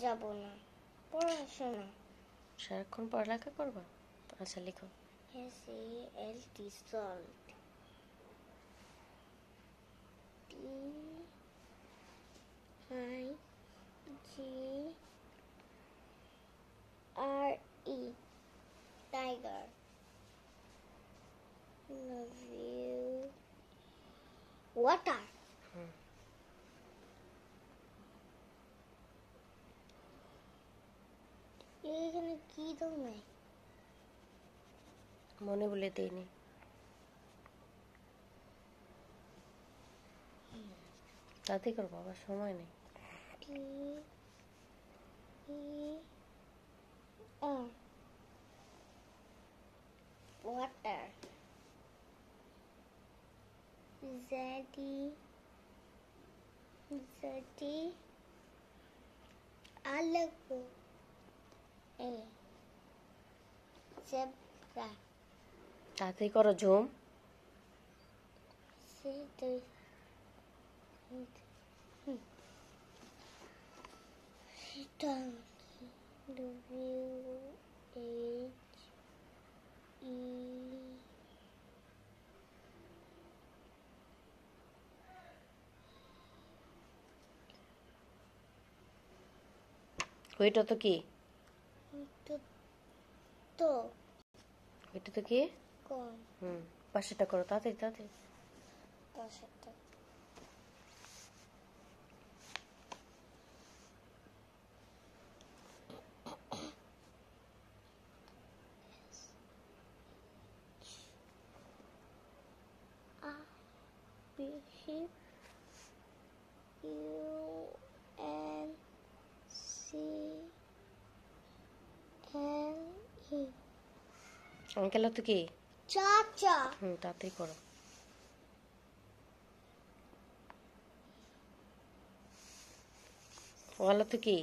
যাব না, পড়াশোনা। সারাক্ষণ পড়ালেখা করবা? আচ্ছা লিখো। SALT salt. TIGRE tiger. Love you. Water. এখানে কি তুমি মনে বলে দেয়নি। তাতে করবো, আবার সময় নেই। water. Zedi Alago. Zebra. তাতে করো ঝুম। ওইটা তো কি? তো ওইটা তো কি? কোন পাশেটা করো তাড়াতাড়ি তাড়াতাড়ি। পাশেরটা Bishop UNCLE আঙ্কেল তো কি? চাচা। তাড়াতাড়ি করো। ওয়াল তো কি?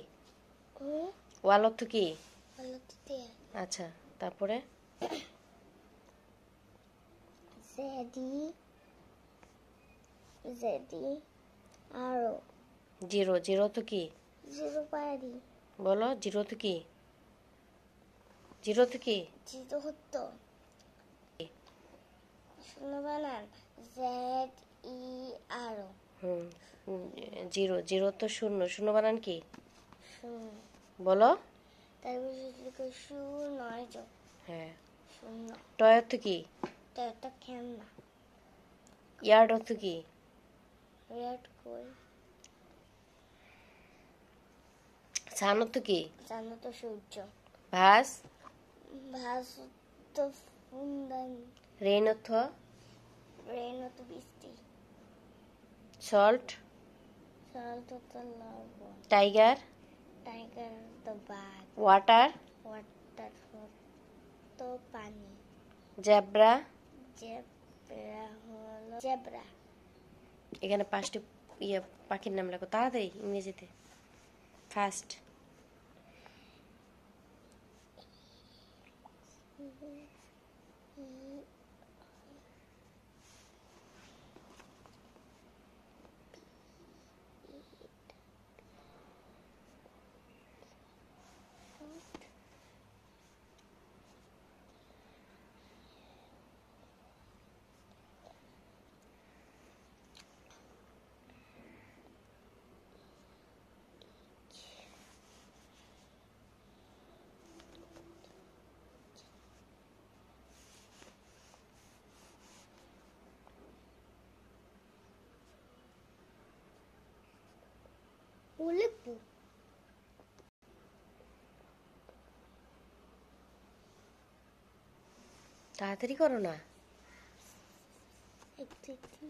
ওয়াল তো কি? আচ্ছা তারপরে জেডি আরো জিরো। জিরো তো কি? জিরো পারি বলো জিরো তো কি? জিরো তো কি? জিরো হতো শূন্য বানান ZE আরো জিরো। জিরো তো শূন্য। শূন্য বানান কি? শূন্য। বলো তারপর শূন্য হ্যাঁ। শূন্য। টয় তো কি? এটা খেলনা। ইয়ার্ড তো কি? রেড কই সান তো কি? জানো তো সূর্য। ভাস ভাস তো ফুলদানি। রেইন অর্থ? রেন তো বৃষ্টি। সল্ট সল্ট তো লবণ। টাইগার টাইগার তো বাঘ। ওয়াটার ওয়াটার তো পানি। জেব্রা জেব্রা হলো জেব্রা। এখানে 5টি পাখির নাম লেখো তাড়াতাড়ি ইংরেজিতে ফার্স্ট। লিখবো তাড়াতাড়ি করো না। একটু একটু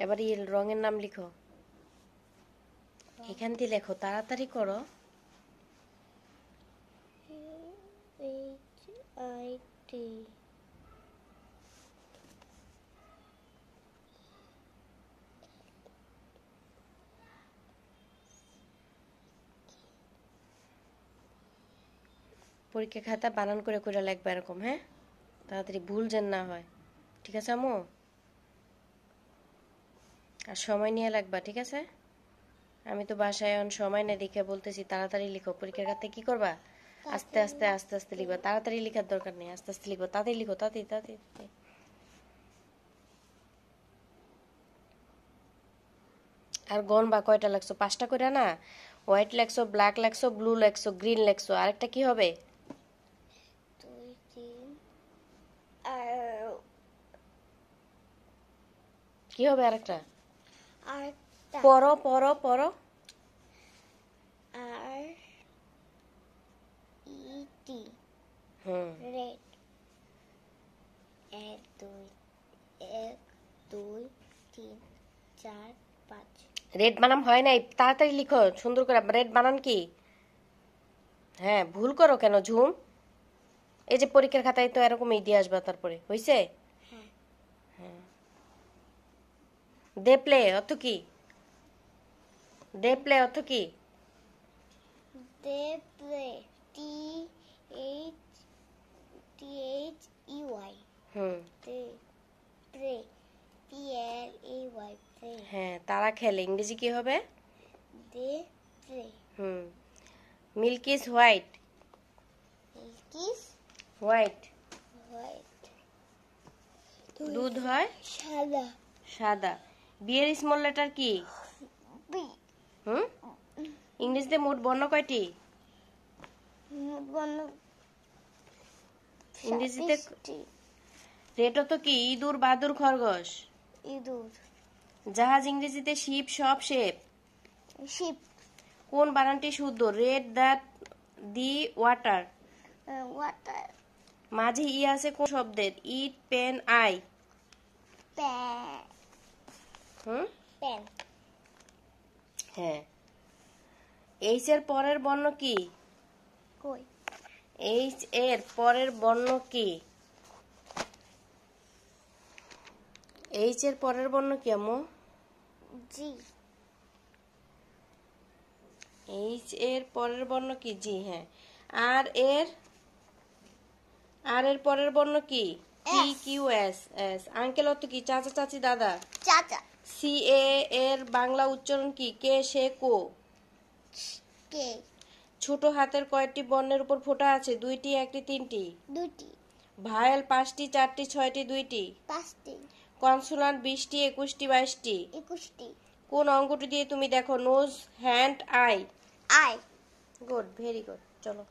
এবার রঙের নাম লিখো। এখান দিয়ে লেখো তাড়াতাড়ি করো। HIT পরীক্ষা খাতা বানান করে করে লিখবা এরকম, হ্যাঁ? তাড়াতাড়ি ভুল যেন না হয়, ঠিক আছে আম্মু? আর সময় নিয়ে লিখবা, ঠিক আছে? আমি তো বাসায় এখন সময় নেই দেখে বলতেছি তাড়াতাড়ি লিখো। পরীক্ষার খাতায় কি করবা? আস্তে আস্তে আস্তে আস্তে লিখবা। তাড়াতাড়ি লিখার দরকার নেই, আস্তে আস্তে লিখবা। তাড়াতাড়ি লিখো, তাড়াতাড়ি তাড়াতাড়ি। আর গনবা কয়টা লাগছো? 5টা করে না? হোয়াইট লাগছো, ব্ল্যাক লাগছো, ব্লু লাগছো, গ্রিন লাগছো, আরেকটা কি হবে? 2 3 আর কি হবে আরেকটা? আরেকটা পড়ো পড়ো পড়ো। আর ইটি হুম। রেড 1 2 1 2 3 4 5 রেড বানাম হয় নাই, তাড়াতাড়ি লিখো সুন্দর করে। রেড বানান কি? হ্যাঁ, ভুল করো কেন ঝুম? এই যে পরীক্ষার খাতায় তো এরকমই দিয়ে আসবা, তারপরে হইছে? হ্যাঁ দেপ্লে অর্থ কি? দেপ্লে অর্থ কি? They play T H E Y hmm. They play P L A Y play হ্যাঁ, তারা খেলে, ইংরেজি কি হবে? They play hmm. Milk is white. কিস হোয়াইট হোয়াইট দুধ হয় সাদা সাদা। বিয়ের স্মল লেটার কি? B hmm. ইংরেজিতে মোট বর্ণ কয়টি? বন ইংরেজিতে রেট তো কি? ইঁদুর, বাদুর, খরগোশ। ইঁদুর জাহাজ ইংরেজিতে শিপ, সব শেপ। শিপ কোন বানানটি শুদ্ধ? Red, that, the, water. Water মাঝে ই আছে কোন শব্দের? Eat, pen, I. প্যান হুম। পেন হ্যাঁ। এইচ এর পরের বর্ণ কি? কই এইচ এর পরের বর্ণ কি? এইচ এর পরের বর্ণ কি আম্মু? জি এইচ এর পরের বর্ণ কি? জি, হ্যাঁ। আর এর পরের বর্ণ কি? টি, কিউ, এস। এস। আঙ্কেল অর্থ কি? চাচা, চাচি, দাদা। চাচা সি এ এর বাংলা উচ্চারণ কি? কে, সে, কো। কে ছোট হাতের কয়টি বর্ণের উপর ফোঁটা আছে? 2টি, 1টি, 3টি। 2টি ভায়েল 5টি, 4টি, 6টি, 2টি। 5টি কনসোনান্ট 20টি, 21টি, 22টি। 21টি কোন অঙ্গটি দিয়ে তুমি দেখো? Nose, hand, eye. Eye good, very good. চলো।